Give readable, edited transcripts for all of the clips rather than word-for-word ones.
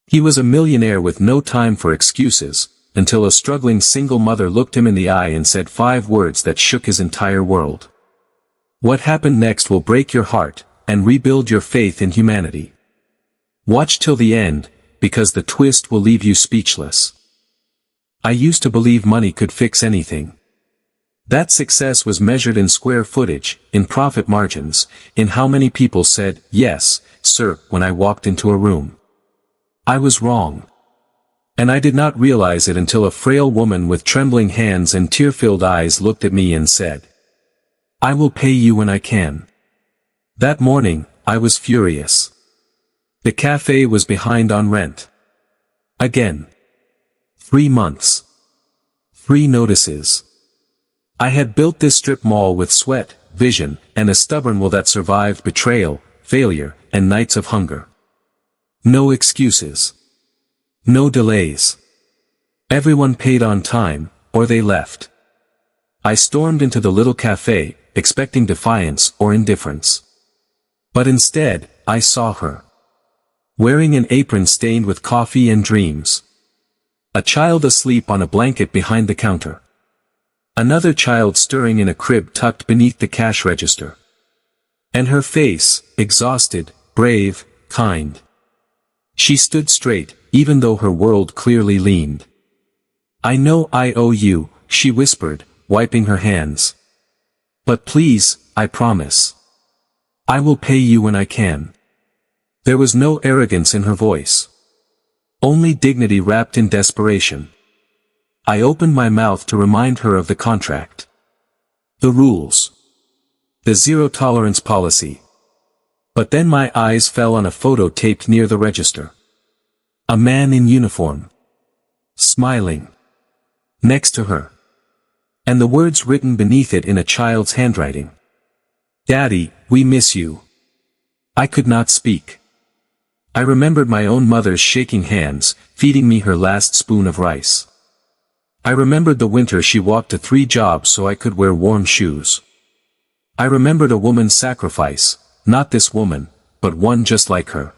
He was a millionaire with no time for excuses, until a struggling single mother looked him in the eye and said 5 words that shook his entire world. What happened next will break your heart, and rebuild your faith in humanity. Watch till the end, because the twist will leave you speechless. I used to believe money could fix anything. That success was measured in square footage, in profit margins, in how many people said, "Yes, sir," when I walked into a room. I was wrong. And I did not realize it until a frail woman with trembling hands and tear-filled eyes looked at me and said, "I will pay you when I can." That morning, I was furious. The café was behind on rent. Again. 3 months. 3 notices. I had built this strip mall with sweat, vision, and a stubborn will that survived betrayal, failure, and nights of hunger. No excuses. No delays. Everyone paid on time, or they left. I stormed into the little café, expecting defiance or indifference. But instead, I saw her. Wearing an apron stained with coffee and dreams. A child asleep on a blanket behind the counter. Another child stirring in a crib tucked beneath the cash register. And her face, exhausted, brave, kind. She stood straight, even though her world clearly leaned. "I know I owe you," she whispered, wiping her hands. "But please, I promise. I will pay you when I can." There was no arrogance in her voice. Only dignity wrapped in desperation. I opened my mouth to remind her of the contract. The rules. The zero-tolerance policy. But then my eyes fell on a photo taped near the register. A man in uniform. Smiling. Next to her. And the words written beneath it in a child's handwriting. "Daddy, we miss you." I could not speak. I remembered my own mother's shaking hands, feeding me her last spoon of rice. I remembered the winter she walked to 3 jobs so I could wear warm shoes. I remembered a woman's sacrifice, not this woman, but one just like her.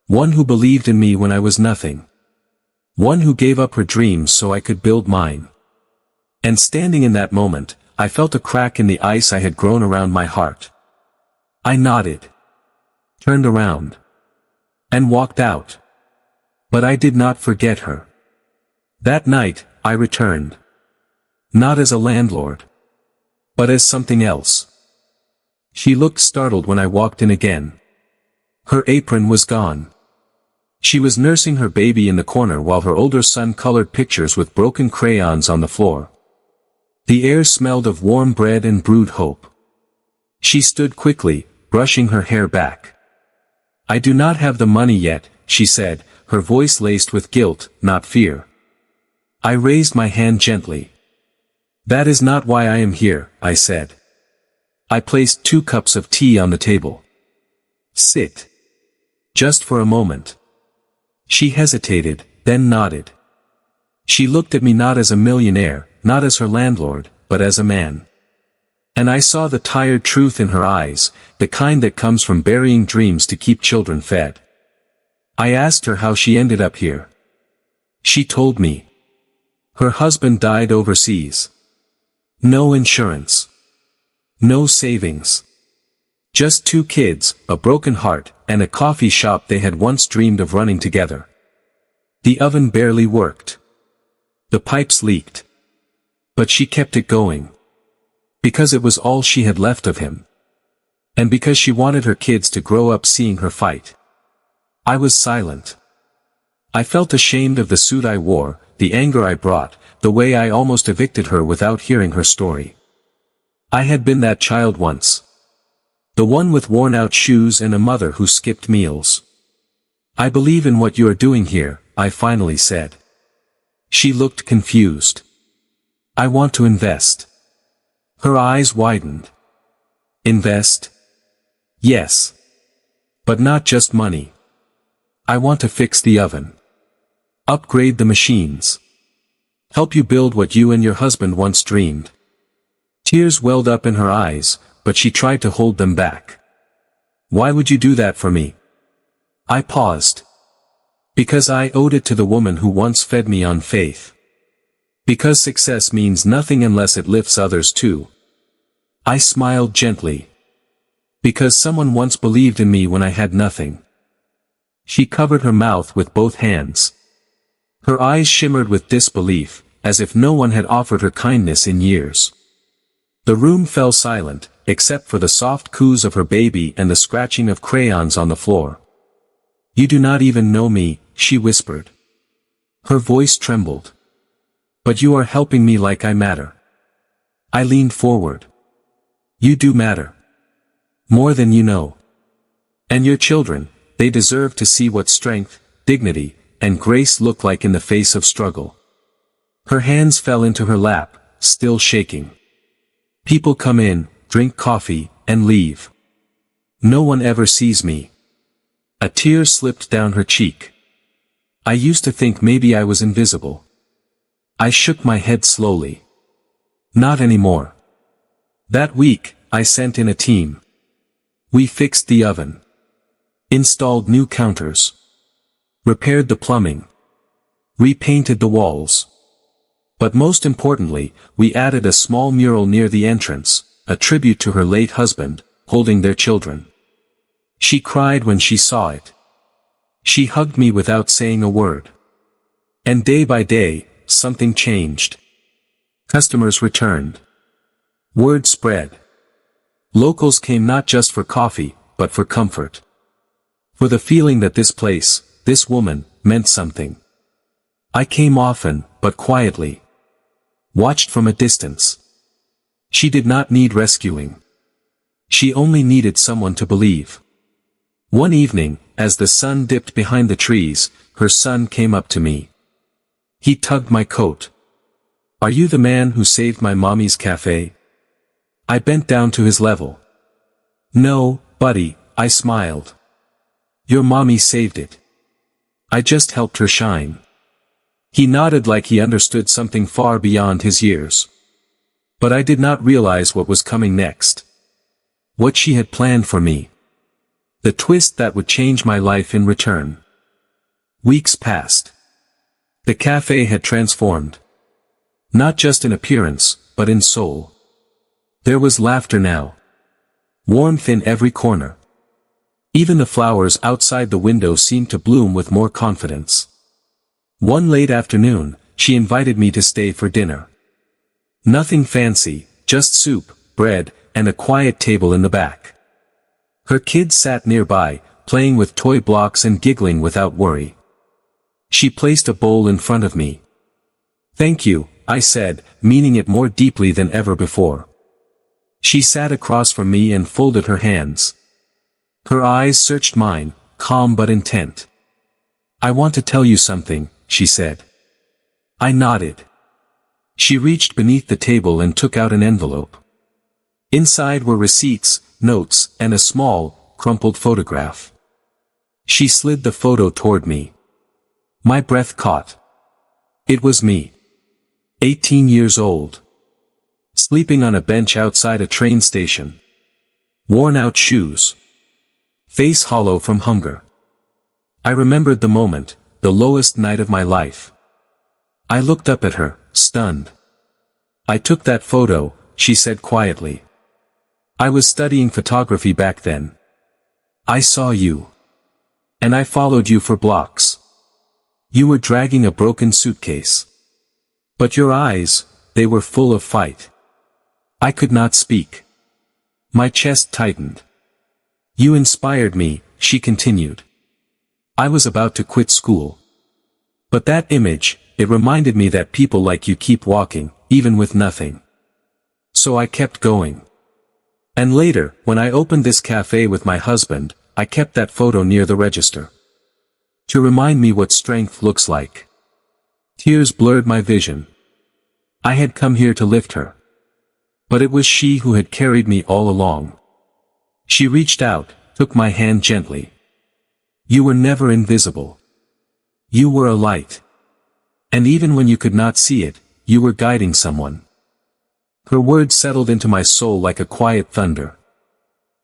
One who believed in me when I was nothing. One who gave up her dreams so I could build mine. And standing in that moment, I felt a crack in the ice I had grown around my heart. I nodded. Turned around. And walked out. But I did not forget her. That night, I returned. Not as a landlord. But as something else. She looked startled when I walked in again. Her apron was gone. She was nursing her baby in the corner while her older son colored pictures with broken crayons on the floor. The air smelled of warm bread and brewed hope. She stood quickly, brushing her hair back. "I do not have the money yet," she said, her voice laced with guilt, not fear. I raised my hand gently. "That is not why I am here," I said. I placed 2 cups of tea on the table. "Sit. Just for a moment." She hesitated, then nodded. She looked at me not as a millionaire, not as her landlord, but as a man. And I saw the tired truth in her eyes, the kind that comes from burying dreams to keep children fed. I asked her how she ended up here. She told me. Her husband died overseas. No insurance. No savings. Just 2 kids, a broken heart, and a coffee shop they had once dreamed of running together. The oven barely worked. The pipes leaked. But she kept it going. Because it was all she had left of him. And because she wanted her kids to grow up seeing her fight. I was silent. I felt ashamed of the suit I wore, the anger I brought, the way I almost evicted her without hearing her story. I had been that child once. The one with worn-out shoes and a mother who skipped meals. "I believe in what you are doing here," I finally said. She looked confused. "I want to invest." Her eyes widened. "Invest?" "Yes. But not just money. I want to fix the oven. Upgrade the machines. Help you build what you and your husband once dreamed." Tears welled up in her eyes, but she tried to hold them back. "Why would you do that for me?" I paused. Because I owed it to the woman who once fed me on faith. Because success means nothing unless it lifts others too. I smiled gently. Because someone once believed in me when I had nothing. She covered her mouth with both hands. Her eyes shimmered with disbelief, as if no one had offered her kindness in years. The room fell silent, except for the soft coos of her baby and the scratching of crayons on the floor. "You do not even know me," she whispered. Her voice trembled. "But you are helping me like I matter." I leaned forward. "You do matter. More than you know. And your children, they deserve to see what strength, dignity, and grace look like in the face of struggle." Her hands fell into her lap, still shaking. "People come in, drink coffee, and leave. No one ever sees me." A tear slipped down her cheek. "I used to think maybe I was invisible." I shook my head slowly. "Not anymore." That week, I sent in a team. We fixed the oven. Installed new counters. Repaired the plumbing. Repainted the walls. But most importantly, we added a small mural near the entrance, a tribute to her late husband, holding their children. She cried when she saw it. She hugged me without saying a word. And day by day, something changed. Customers returned. Word spread. Locals came not just for coffee, but for comfort. For the feeling that this place, this woman, meant something. I came often, but quietly. Watched from a distance. She did not need rescuing. She only needed someone to believe. One evening, as the sun dipped behind the trees, her son came up to me. He tugged my coat. "Are you the man who saved my mommy's café?" I bent down to his level. "No, buddy," I smiled. "Your mommy saved it. I just helped her shine." He nodded like he understood something far beyond his years. But I did not realize what was coming next. What she had planned for me. The twist that would change my life in return. Weeks passed. The cafe had transformed. Not just in appearance, but in soul. There was laughter now. Warmth in every corner. Even the flowers outside the window seemed to bloom with more confidence. One late afternoon, she invited me to stay for dinner. Nothing fancy, just soup, bread, and a quiet table in the back. Her kids sat nearby, playing with toy blocks and giggling without worry. She placed a bowl in front of me. "Thank you," I said, meaning it more deeply than ever before. She sat across from me and folded her hands. Her eyes searched mine, calm but intent. "I want to tell you something," she said. I nodded. She reached beneath the table and took out an envelope. Inside were receipts, notes, and a small, crumpled photograph. She slid the photo toward me. My breath caught. It was me. 18 years old. Sleeping on a bench outside a train station. Worn out shoes. Face hollow from hunger. I remembered the moment, the lowest night of my life. I looked up at her, stunned. "I took that photo," she said quietly. "I was studying photography back then. I saw you. And I followed you for blocks. You were dragging a broken suitcase. But your eyes, they were full of fight." I could not speak. My chest tightened. "You inspired me," she continued. "I was about to quit school. But that image, it reminded me that people like you keep walking, even with nothing. So I kept going. And later, when I opened this cafe with my husband, I kept that photo near the register. To remind me what strength looks like." Tears blurred my vision. I had come here to lift her. But it was she who had carried me all along. She reached out, took my hand gently. "You were never invisible. You were a light. And even when you could not see it, you were guiding someone." Her words settled into my soul like a quiet thunder.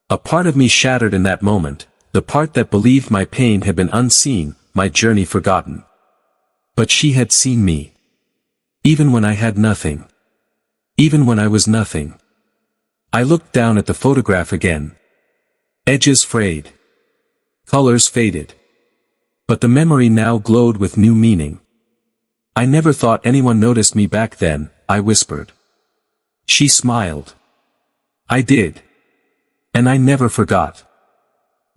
A part of me shattered in that moment, the part that believed my pain had been unseen, my journey forgotten. But she had seen me. Even when I had nothing. Even when I was nothing. I looked down at the photograph again. Edges frayed. Colors faded. But the memory now glowed with new meaning. I never thought anyone noticed me back then, I whispered. She smiled. I did. And I never forgot.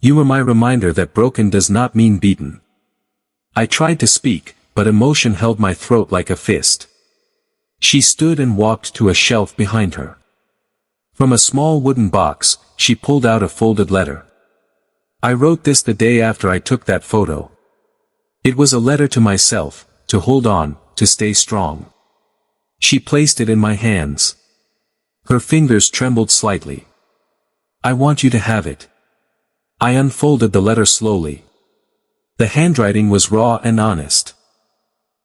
You were my reminder that broken does not mean beaten. I tried to speak, but emotion held my throat like a fist. She stood and walked to a shelf behind her. From a small wooden box, she pulled out a folded letter. I wrote this the day after I took that photo. It was a letter to myself, to hold on, to stay strong. She placed it in my hands. Her fingers trembled slightly. I want you to have it. I unfolded the letter slowly. The handwriting was raw and honest.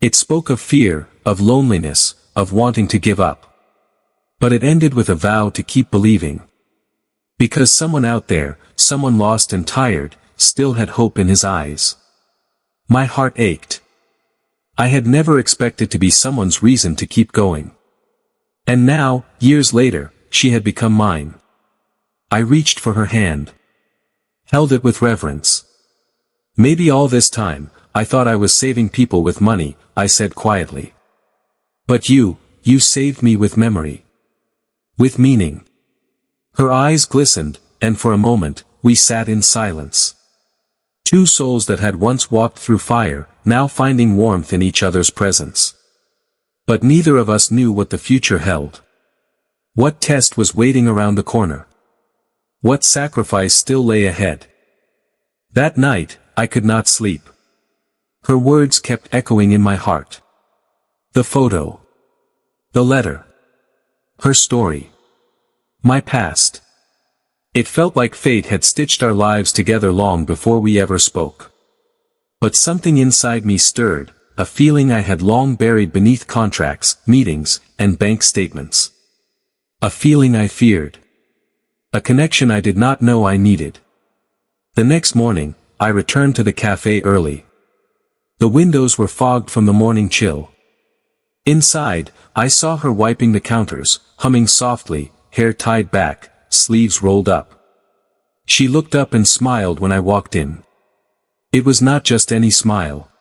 It spoke of fear, of loneliness, of wanting to give up. But it ended with a vow to keep believing. Because someone out there, someone lost and tired, still had hope in his eyes. My heart ached. I had never expected to be someone's reason to keep going. And now, years later, she had become mine. I reached for her hand. Held it with reverence. Maybe all this time, I thought I was saving people with money, I said quietly. But you saved me with memory. With meaning. Her eyes glistened, and for a moment, we sat in silence. Two souls that had once walked through fire, now finding warmth in each other's presence. But neither of us knew what the future held. What test was waiting around the corner? What sacrifice still lay ahead? That night, I could not sleep. Her words kept echoing in my heart. The photo. The letter. Her story. My past. It felt like fate had stitched our lives together long before we ever spoke. But something inside me stirred, a feeling I had long buried beneath contracts, meetings, and bank statements. A feeling I feared. A connection I did not know I needed. The next morning, I returned to the café early. The windows were fogged from the morning chill. Inside, I saw her wiping the counters, humming softly, hair tied back, sleeves rolled up. She looked up and smiled when I walked in. It was not just any smile.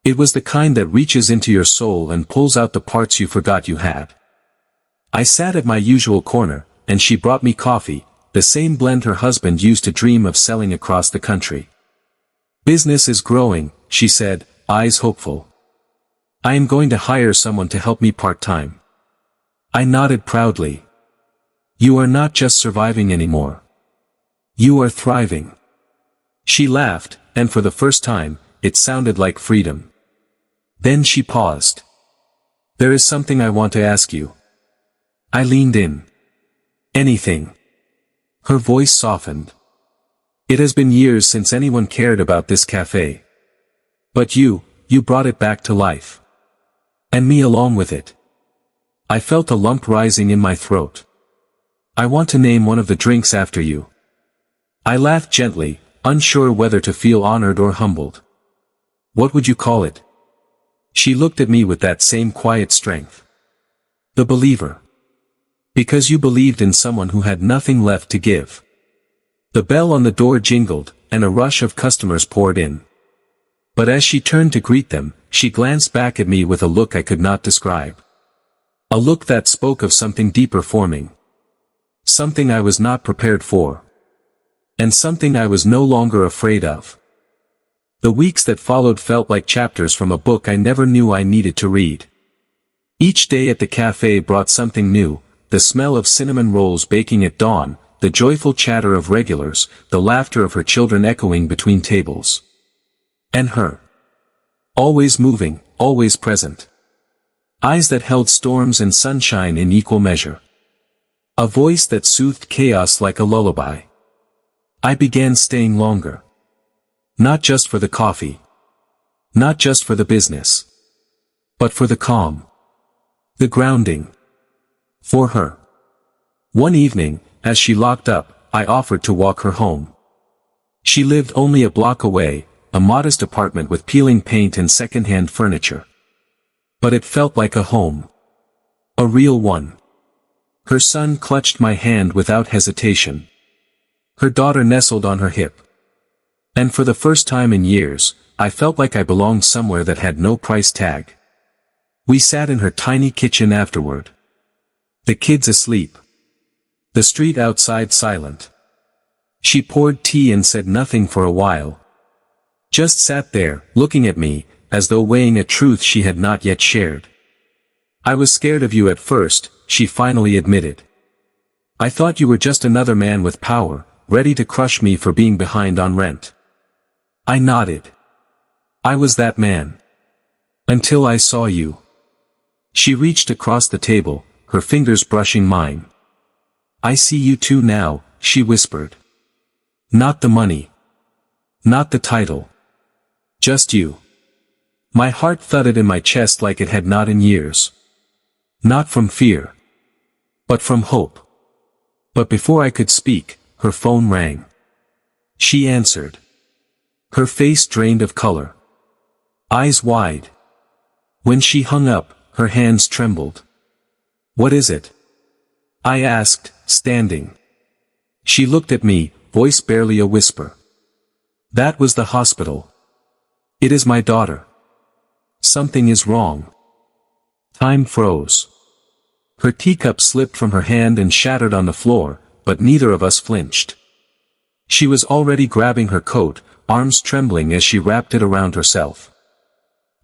It was the kind that reaches into your soul and pulls out the parts you forgot you had. I sat at my usual corner, and she brought me coffee, the same blend her husband used to dream of selling across the country. Business is growing, she said, eyes hopeful. I am going to hire someone to help me part-time. I nodded proudly. You are not just surviving anymore. You are thriving. She laughed, and for the first time, it sounded like freedom. Then she paused. There is something I want to ask you. I leaned in. Anything. Her voice softened. It has been years since anyone cared about this cafe. But you brought it back to life. And me along with it. I felt a lump rising in my throat. I want to name one of the drinks after you. I laughed gently, unsure whether to feel honored or humbled. What would you call it? She looked at me with that same quiet strength. The believer. Because you believed in someone who had nothing left to give. The bell on the door jingled, and a rush of customers poured in. But as she turned to greet them, she glanced back at me with a look I could not describe. A look that spoke of something deeper forming. Something I was not prepared for. And something I was no longer afraid of. The weeks that followed felt like chapters from a book I never knew I needed to read. Each day at the cafe brought something new, the smell of cinnamon rolls baking at dawn, the joyful chatter of regulars, the laughter of her children echoing between tables. And her. Always moving, always present. Eyes that held storms and sunshine in equal measure. A voice that soothed chaos like a lullaby. I began staying longer. Not just for the coffee. Not just for the business. But for the calm. The grounding. For her. One evening, as she locked up, I offered to walk her home. She lived only a block away, a modest apartment with peeling paint and second-hand furniture. But it felt like a home. A real one. Her son clutched my hand without hesitation. Her daughter nestled on her hip. And for the first time in years, I felt like I belonged somewhere that had no price tag. We sat in her tiny kitchen afterward. The kids asleep. The street outside silent. She poured tea and said nothing for a while. Just sat there, looking at me, as though weighing a truth she had not yet shared. I was scared of you at first, she finally admitted. I thought you were just another man with power, ready to crush me for being behind on rent. I nodded. I was that man. Until I saw you. She reached across the table, her fingers brushing mine. I see you too now, she whispered. Not the money. Not the title. Just you. My heart thudded in my chest like it had not in years. Not from fear. But from hope. But before I could speak, her phone rang. She answered. Her face drained of color. Eyes wide. When she hung up, her hands trembled. What is it? I asked, standing. She looked at me, voice barely a whisper. That was the hospital. It is my daughter. Something is wrong. Time froze. Her teacup slipped from her hand and shattered on the floor, but neither of us flinched. She was already grabbing her coat, arms trembling as she wrapped it around herself.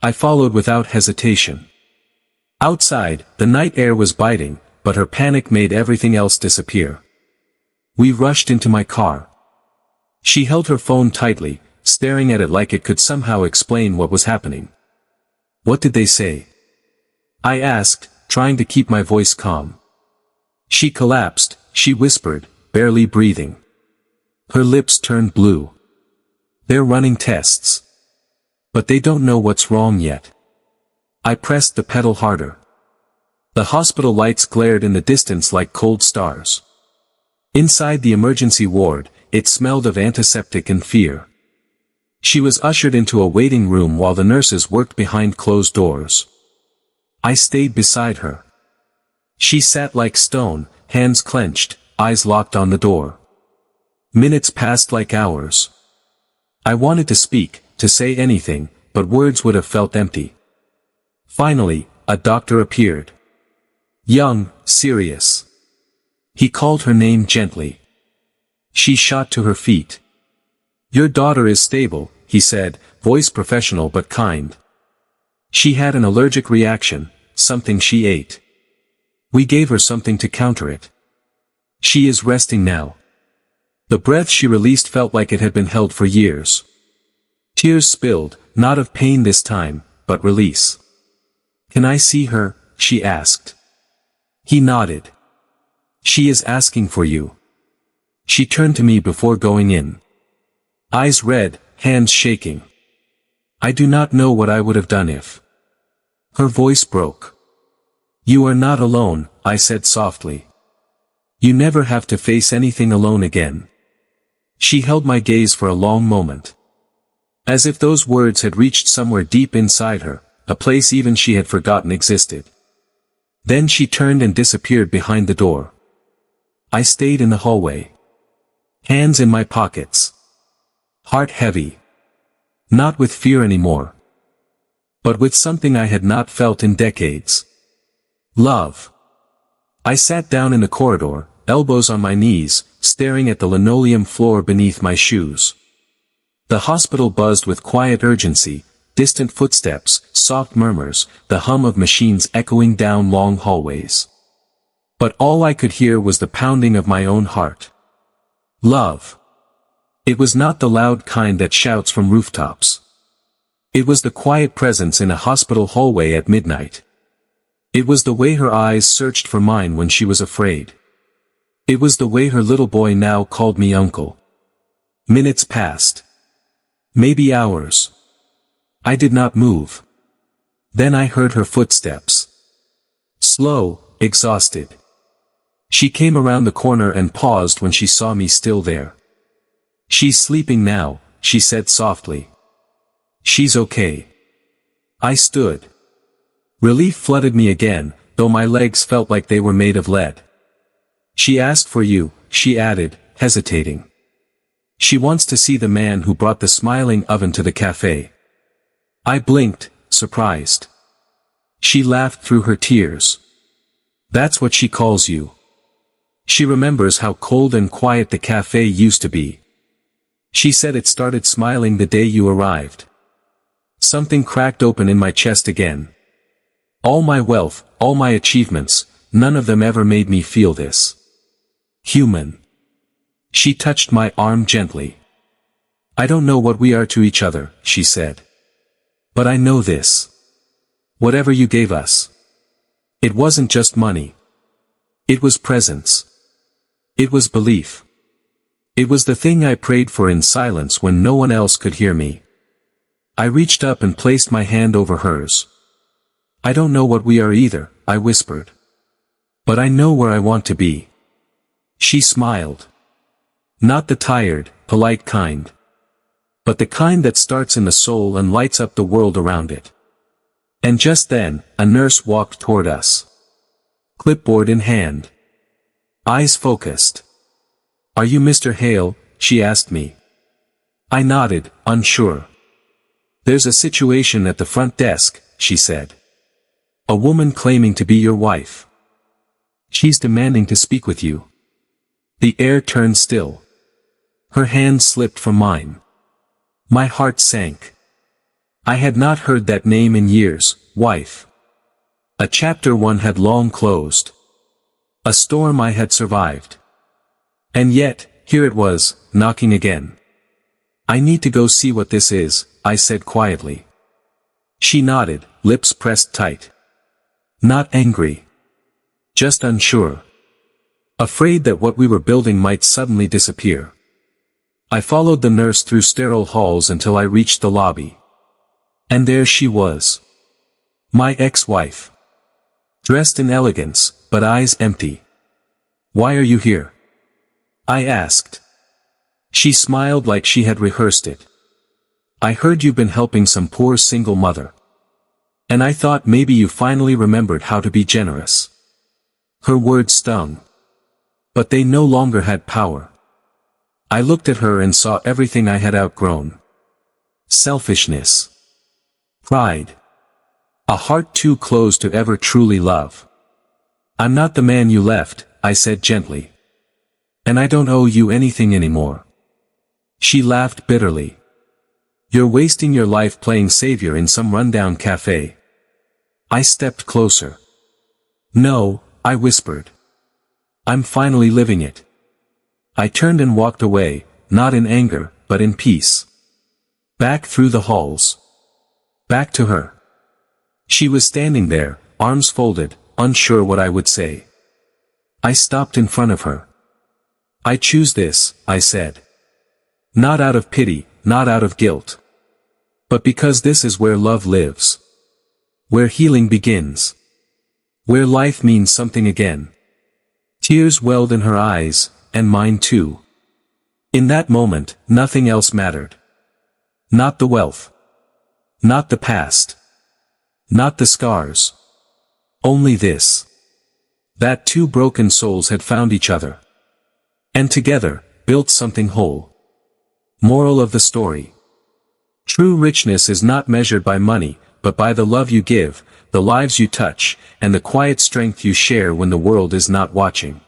I followed without hesitation. Outside, the night air was biting, but her panic made everything else disappear. We rushed into my car. She held her phone tightly, staring at it like it could somehow explain what was happening. What did they say? I asked, trying to keep my voice calm. She collapsed, she whispered, barely breathing. Her lips turned blue. They're running tests. But they don't know what's wrong yet. I pressed the pedal harder. The hospital lights glared in the distance like cold stars. Inside the emergency ward, it smelled of antiseptic and fear. She was ushered into a waiting room while the nurses worked behind closed doors. I stayed beside her. She sat like stone, hands clenched, eyes locked on the door. Minutes passed like hours. I wanted to speak, to say anything, but words would have felt empty. Finally, a doctor appeared. Young, serious. He called her name gently. She shot to her feet. Your daughter is stable, he said, voice professional but kind. She had an allergic reaction, something she ate. We gave her something to counter it. She is resting now. The breath she released felt like it had been held for years. Tears spilled, not of pain this time, but release. Can I see her? She asked. He nodded. She is asking for you. She turned to me before going in. Eyes red, hands shaking. I do not know what I would have done if. Her voice broke. You are not alone, I said softly. You never have to face anything alone again. She held my gaze for a long moment. As if those words had reached somewhere deep inside her, a place even she had forgotten existed. Then she turned and disappeared behind the door. I stayed in the hallway. Hands in my pockets. Heart heavy. Not with fear anymore. But with something I had not felt in decades. Love. I sat down in the corridor, elbows on my knees, staring at the linoleum floor beneath my shoes. The hospital buzzed with quiet urgency, distant footsteps, soft murmurs, the hum of machines echoing down long hallways. But all I could hear was the pounding of my own heart. Love. It was not the loud kind that shouts from rooftops. It was the quiet presence in a hospital hallway at midnight. It was the way her eyes searched for mine when she was afraid. It was the way her little boy now called me uncle. Minutes passed. Maybe hours. I did not move. Then I heard her footsteps. Slow, exhausted. She came around the corner and paused when she saw me still there. She's sleeping now, she said softly. She's okay. I stood. Relief flooded me again, though my legs felt like they were made of lead. She asked for you, she added, hesitating. She wants to see the man who brought the smiling oven to the café. I blinked, surprised. She laughed through her tears. That's what she calls you. She remembers how cold and quiet the café used to be. She said it started smiling the day you arrived. Something cracked open in my chest again. All my wealth, all my achievements, none of them ever made me feel this. Human. She touched my arm gently. I don't know what we are to each other, she said. But I know this. Whatever you gave us. It wasn't just money. It was presence. It was belief. It was the thing I prayed for in silence when no one else could hear me. I reached up and placed my hand over hers. I don't know what we are either, I whispered. But I know where I want to be. She smiled. Not the tired, polite kind. But the kind that starts in the soul and lights up the world around it. And just then, a nurse walked toward us. Clipboard in hand. Eyes focused. Are you Mr. Hale? She asked me. I nodded, unsure. There's a situation at the front desk, she said. A woman claiming to be your wife. She's demanding to speak with you. The air turned still. Her hand slipped from mine. My heart sank. I had not heard that name in years, wife. A chapter one had long closed. A storm I had survived. And yet, here it was, knocking again. I need to go see what this is, I said quietly. She nodded, lips pressed tight. Not angry. Just unsure. Afraid that what we were building might suddenly disappear. I followed the nurse through sterile halls until I reached the lobby. And there she was. My ex-wife. Dressed in elegance, but eyes empty. Why are you here? I asked. She smiled like she had rehearsed it. I heard you've been helping some poor single mother. And I thought maybe you finally remembered how to be generous. Her words stung. But they no longer had power. I looked at her and saw everything I had outgrown. Selfishness. Pride. A heart too closed to ever truly love. I'm not the man you left, I said gently. And I don't owe you anything anymore. She laughed bitterly. You're wasting your life playing savior in some rundown cafe. I stepped closer. No, I whispered. I'm finally living it. I turned and walked away, not in anger, but in peace. Back through the halls. Back to her. She was standing there, arms folded, unsure what I would say. I stopped in front of her. I choose this, I said. Not out of pity, not out of guilt. But because this is where love lives. Where healing begins. Where life means something again. Tears welled in her eyes, and mine too. In that moment, nothing else mattered. Not the wealth. Not the past. Not the scars. Only this. That two broken souls had found each other. And together, built something whole. Moral of the story. True richness is not measured by money, but by the love you give, the lives you touch, and the quiet strength you share when the world is not watching.